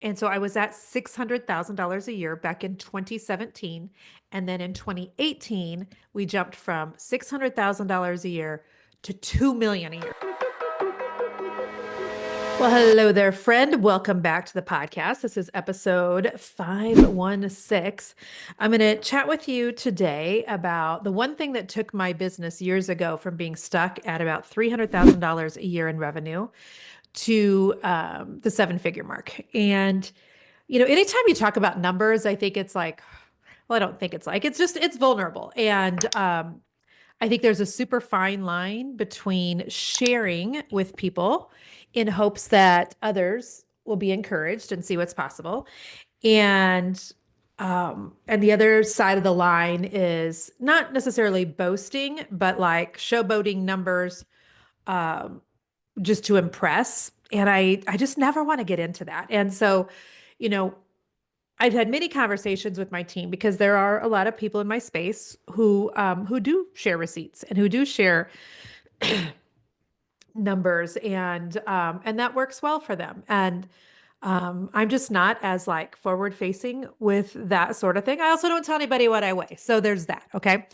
And so I was at $600,000 a year back in 2017. And then in 2018, we jumped from $600,000 a year to 2 million a year. Well, hello there, friend. Welcome back to the podcast. This is episode 516. I'm going to chat with you today about the one thing that took my business years ago from being stuck at about $300,000 a year in revenue to the seven-figure mark. And, anytime you talk about numbers, I think it's like, well, I don't think it's vulnerable. And I think there's a super fine line between sharing with people in hopes that others will be encouraged and see what's possible. And the other side of the line is not necessarily boasting, but like showboating numbers um, just to impress. And I just never want to get into that. And so, you know, I've had many conversations with my team because there are a lot of people in my space who do share receipts and who do share numbers, and that works well for them. And I'm just not as like forward facing with that sort of thing. I also don't tell anybody what I weigh, so there's that. Okay,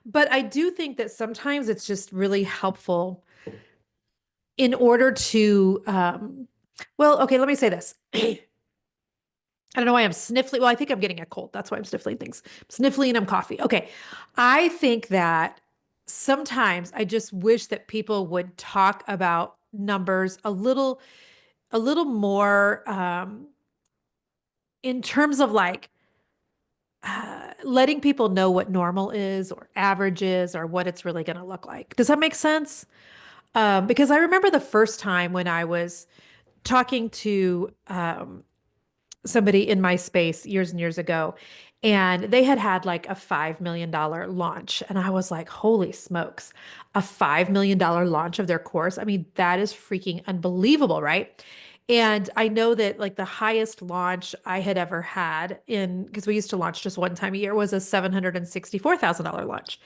but I do think that sometimes it's just really helpful in order to well, okay, let me say this. I don't know why I'm sniffling. Well, I think I'm getting a cold. That's why I'm sniffling things. I'm sniffling, I'm coffee. Okay. I think that sometimes I just wish that people would talk about numbers a little more in terms of like letting people know what normal is or average is or what it's really going to look like. Does that make sense? Because I remember the first time when I was talking to somebody in my space years and years ago, and they had like a $5 million launch. And I was like, holy smokes, a $5 million launch of their course. I mean, that is freaking unbelievable, right? And I know that like the highest launch I had ever had because we used to launch just one time a year, was a $764,000 launch.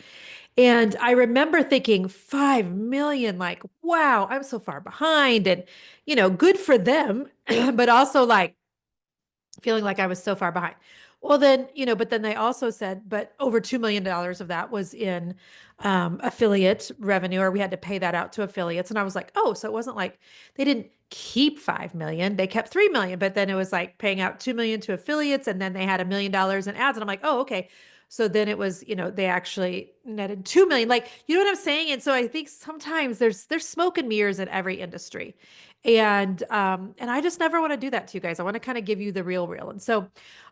And I remember thinking 5 million, like, wow, I'm so far behind, and, good for them, but also like, feeling like I was so far behind. Well, then, but then they also said, but over $2 million of that was in affiliate revenue, or we had to pay that out to affiliates. And I was like, oh, so it wasn't like they didn't keep 5 million, they kept 3 million, but then it was like paying out 2 million to affiliates. And then they had $1 million in ads. And I'm like, oh, okay. So then it was, they actually netted 2 million. Like, you know what I'm saying? And so I think sometimes there's smoke and mirrors in every industry. And I just never want to do that to you guys. I want to kind of give you the real. And so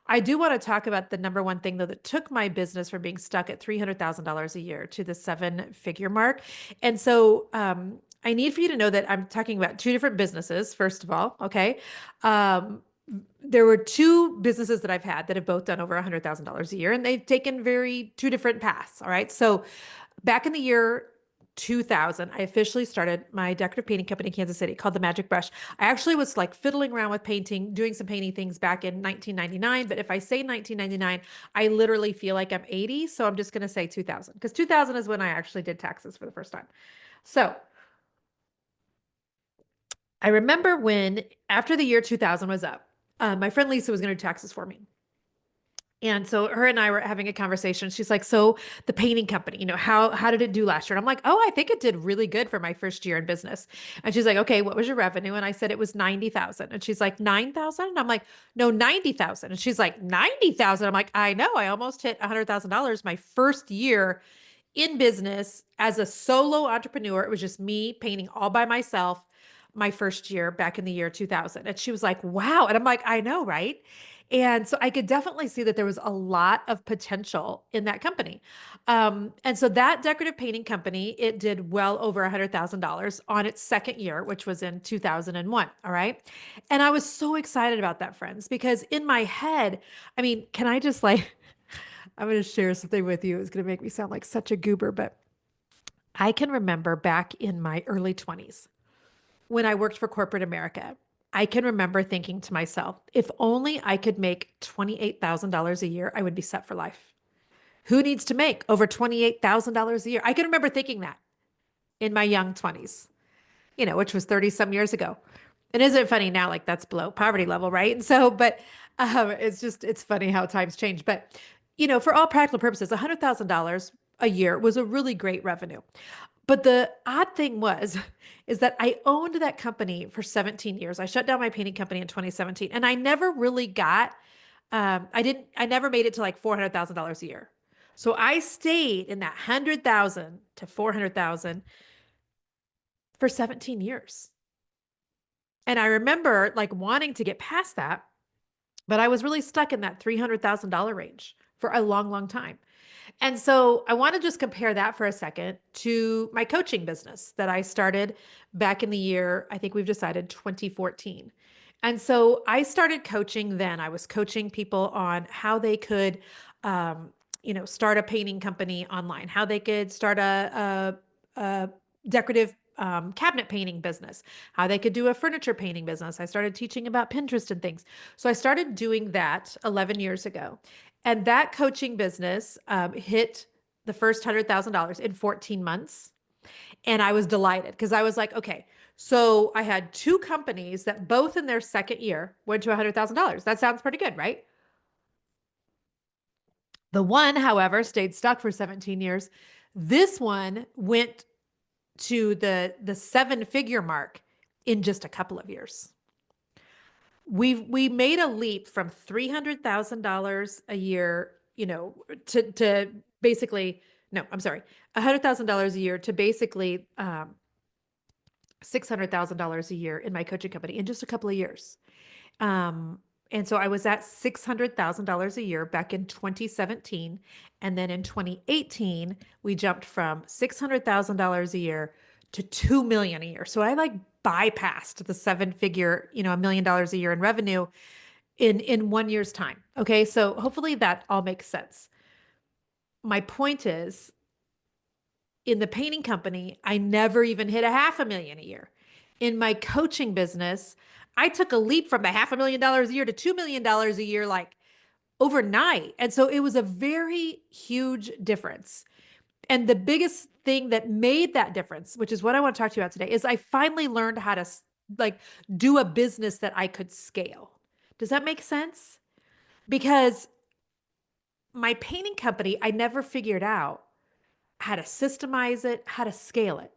I do want to talk about the number one thing though that took my business from being stuck at $300,000 a year to the seven-figure mark. And so I need for you to know that I'm talking about two different businesses, first of all. Okay. There were two businesses that I've had that have both done over $100,000 a year, and they've taken two different paths. All right. So back in the year 2000, I officially started my decorative painting company in Kansas City called The Magic Brush. I actually was like fiddling around with painting, doing some painting things back in 1999. But if I say 1999, I literally feel like I'm 80. So I'm just going to say 2000, because 2000 is when I actually did taxes for the first time. So I remember when, after the year 2000 was up, my friend Lisa was going to do taxes for me. And so her and I were having a conversation. She's like, so the painting company, how did it do last year? And I'm like, oh, I think it did really good for my first year in business. And she's like, okay, what was your revenue? And I said, it was 90,000. And she's like, 9,000? And I'm like, no, 90,000. And she's like, 90,000. I'm like, I know, I almost hit $100,000 my first year in business as a solo entrepreneur. It was just me painting all by myself my first year back in the year 2000. And she was like, wow. And I'm like, I know, right? And so I could definitely see that there was a lot of potential in that company. And so that decorative painting company, it did well over $100,000 on its second year, which was in 2001. All right. And I was so excited about that, friends, because in my head, I mean, can I just like, I'm going to share something with you. It's going to make me sound like such a goober, but I can remember back in my early 20s when I worked for corporate America. I can remember thinking to myself, if only I could make $28,000 a year, I would be set for life. Who needs to make over $28,000 a year? I can remember thinking that in my young 20s, which was 30 some years ago. And isn't it funny now, like that's below poverty level, right? And so, but it's funny how times change. But, for all practical purposes, $100,000 a year was a really great revenue. But the odd thing was, is that I owned that company for 17 years. I shut down my painting company in 2017, and I never really I never made it to like $400,000 a year. So I stayed in that 100,000 to 400,000 for 17 years. And I remember like wanting to get past that, but I was really stuck in that $300,000 range for a long, long time. And so I want to just compare that for a second to my coaching business that I started back in the year, I think we've decided 2014. And so I started coaching then. I was coaching people on how they could, start a painting company online, how they could start a decorative cabinet painting business, how they could do a furniture painting business. I started teaching about Pinterest and things. So I started doing that 11 years ago. And that coaching business hit the first $100,000 in 14 months. And I was delighted because I was like, okay, so I had two companies that both in their second year went to $100,000. That sounds pretty good, right? The one, however, stayed stuck for 17 years. This one went to the seven-figure mark in just a couple of years. We made a leap from $300,000 a year, to basically, no, I'm sorry, $100,000 a year to basically $600,000 a year in my coaching company in just a couple of years. And so I was at $600,000 a year back in 2017. And then in 2018, we jumped from $600,000 a year to 2 million a year. So I like bypassed the seven figure, $1 million a year in revenue in 1 year's time. Okay. So hopefully that all makes sense. My point is, in the painting company, I never even hit a half a million a year. In my coaching business, I took a leap from a $500,000 a year to $2 million a year, like overnight. And so it was a very huge difference. And the biggest thing that made that difference, which is what I want to talk to you about today, is I finally learned how to like do a business that I could scale. Does that make sense? Because my painting company, I never figured out how to systemize it, how to scale it.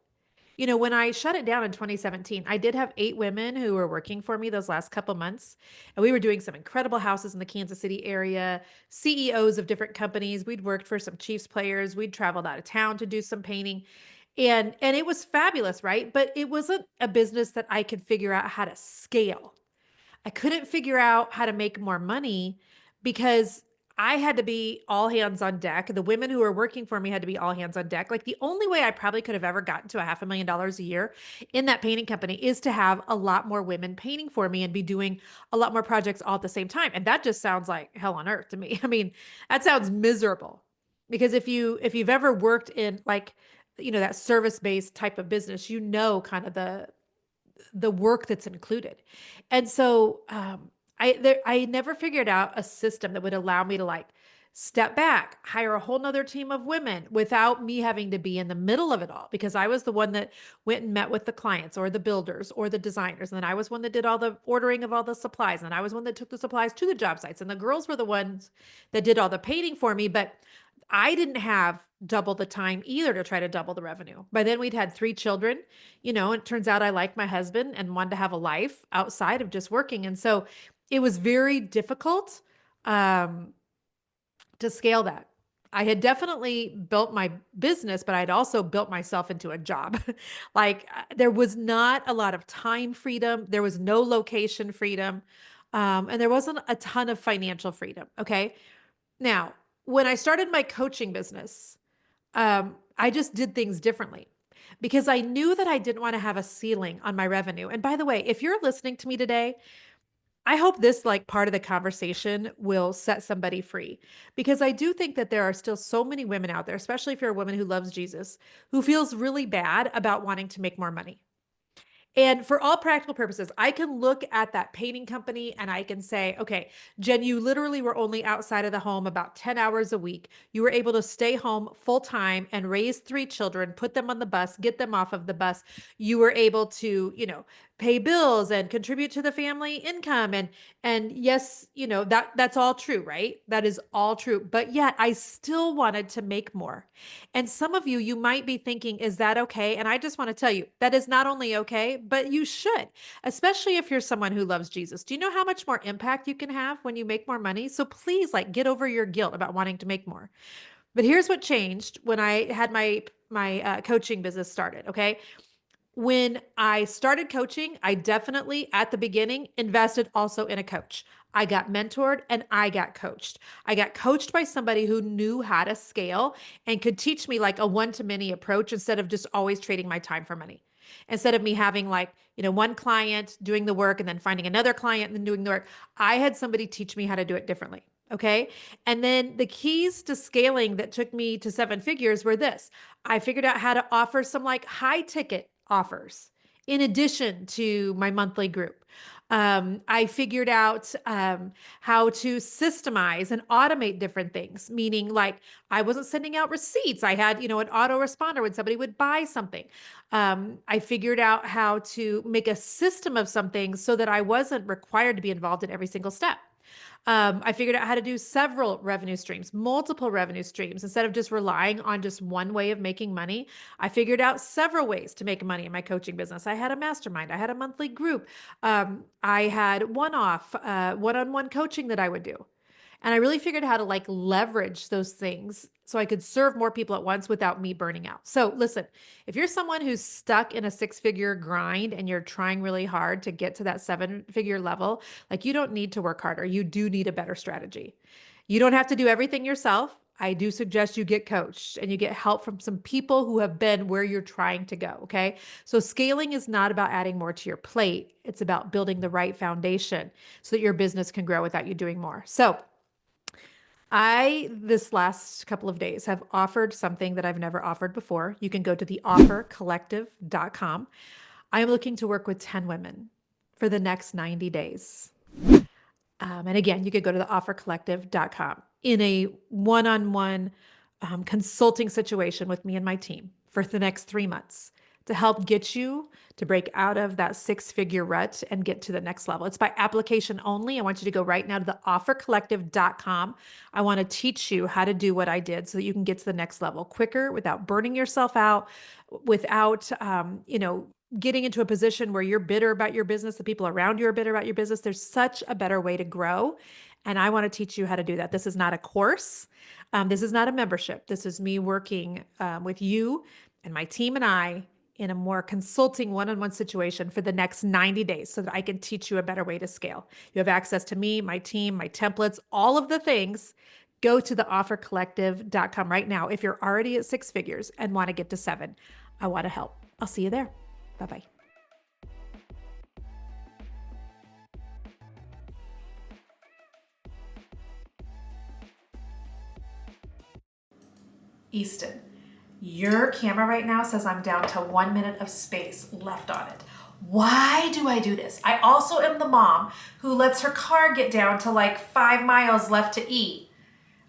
When I shut it down in 2017, I did have 8 women who were working for me those last couple months. And we were doing some incredible houses in the Kansas City area, CEOs of different companies. We'd worked for some Chiefs players. We'd traveled out of town to do some painting. And it was fabulous, right? But it wasn't a business that I could figure out how to scale. I couldn't figure out how to make more money because I had to be all hands on deck. The women who were working for me had to be all hands on deck. Like the only way I probably could have ever gotten to a $500,000 a year in that painting company is to have a lot more women painting for me and be doing a lot more projects all at the same time. And that just sounds like hell on earth to me. I mean, that sounds miserable because if you've ever worked in like, that service-based type of business, kind of the work that's included. And so I never figured out a system that would allow me to like step back, hire a whole nother team of women without me having to be in the middle of it all, because I was the one that went and met with the clients or the builders or the designers. And then I was one that did all the ordering of all the supplies. And I was one that took the supplies to the job sites. And the girls were the ones that did all the painting for me. But I didn't have double the time either to try to double the revenue. By then we'd had 3 children, it turns out I liked my husband and wanted to have a life outside of just working. And so it was very difficult to scale that. I had definitely built my business, but I'd also built myself into a job. Like there was not a lot of time freedom. There was no location freedom. And there wasn't a ton of financial freedom. Okay. Now, when I started my coaching business, I just did things differently because I knew that I didn't want to have a ceiling on my revenue. And by the way, if you're listening to me today, I hope this like part of the conversation will set somebody free, because I do think that there are still so many women out there, especially if you're a woman who loves Jesus, who feels really bad about wanting to make more money. And for all practical purposes, I can look at that painting company and I can say, okay, Jen, you literally were only outside of the home about 10 hours a week. You were able to stay home full time and raise 3 children, put them on the bus, get them off of the bus. You were able to, pay bills and contribute to the family income. And yes, that's all true, right? That is all true. But yet I still wanted to make more. And some of you might be thinking, is that okay? And I just want to tell you that is not only okay, but you should, especially if you're someone who loves Jesus. Do you know how much more impact you can have when you make more money? So please, like, get over your guilt about wanting to make more. But here's what changed when I had my coaching business started. Okay, when I started coaching, I definitely at the beginning invested also in a coach. I got mentored and I got coached. I got coached by somebody who knew how to scale and could teach me like a one to many approach instead of just always trading my time for money. Instead of me having like, one client doing the work and then finding another client and then doing the work, I had somebody teach me how to do it differently. Okay. And then the keys to scaling that took me to seven figures were this. I figured out how to offer some like high ticket offers in addition to my monthly group. I figured out how to systemize and automate different things, meaning like I wasn't sending out receipts. I had, an autoresponder when somebody would buy something. I figured out how to make a system of something so that I wasn't required to be involved in every single step. I figured out how to do several revenue streams, multiple revenue streams. Instead of just relying on just one way of making money, I figured out several ways to make money in my coaching business. I had a mastermind, I had a monthly group, I had one-on-one coaching that I would do. And I really figured out how to like leverage those things so I could serve more people at once without me burning out. So listen, if you're someone who's stuck in a six-figure grind and you're trying really hard to get to that seven-figure level, like you don't need to work harder. You do need a better strategy. You don't have to do everything yourself. I do suggest you get coached and you get help from some people who have been where you're trying to go. Okay. So scaling is not about adding more to your plate. It's about building the right foundation so that your business can grow without you doing more. So this last couple of days, have offered something that I've never offered before. You can go to theoffercollective.com. I am looking to work with 10 women for the next 90 days. And again, you could go to theoffercollective.com in a one-on-one consulting situation with me and my team for the next 3 months to help get you to break out of that six-figure rut and get to the next level. It's by application only. I want you to go right now to theoffercollective.com. I want to teach you how to do what I did so that you can get to the next level quicker without burning yourself out, without, getting into a position where you're bitter about your business, the people around you are bitter about your business. There's such a better way to grow. And I want to teach you how to do that. This is not a course. This is not a membership. This is me working with you and my team and I in a more consulting one-on-one situation for the next 90 days so that I can teach you a better way to scale. You have access to me, my team, my templates, all of the things. Go to theoffercollective.com right now. If you're already at six figures and want to get to seven, I want to help. I'll see you there. Bye-bye. Easton, your camera right now says I'm down to 1 minute of space left on it. Why do I do this? I also am the mom who lets her car get down to like 5 miles left to eat